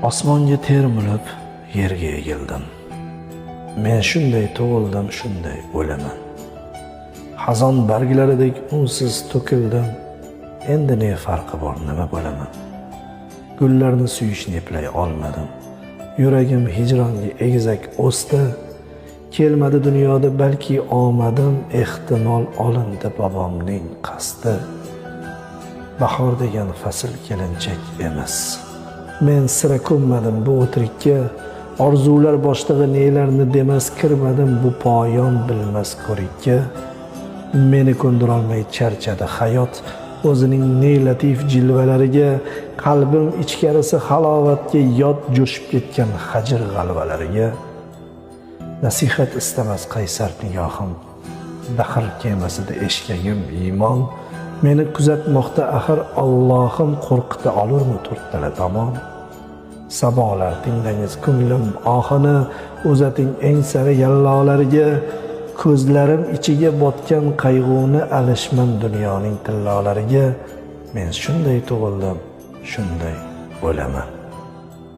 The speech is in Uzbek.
Osmonga termilib, yerga egildim. Men shunday tug'ildim, shunday o'laman. Xazon barglaridek unsiz to'kildim. Endi ne farqi bor, nima bo'laman? Gullarni suyishni eplay olmadim. Yuragim hijronga egizak o'sdi. Kelmadi dunyoda balki omadim, ehtimol olindi bobomning qasdi. Bahor degan fasl kelinchak emas. Men sira ko'nmadim bu o'tirikka, orzular boshlig'i nelarni demas kirmadim bu poyon bilmas ko'rikka. Meni ko'ndirolmay charchadi hayot o'zining ne latif jilvalariga, qalbim ichkarisi halovatga yod jo'shib ketgan hajr g'alvalariga. Nasihat istamas qaysar nigohim, dahr kemasida eshkagim iymon. Meni kuzatmoqda axir Allohim, qo'rqita olurmi to'rttala tomon? Sabolar tinglangiz ko'nglim ohini, uzating eng sari yallolariga. Ko'zlarim ichiga botgan qayg'uni alishman dunyoning tillolariga. Men shunday tug'ildim, shunday o'laman.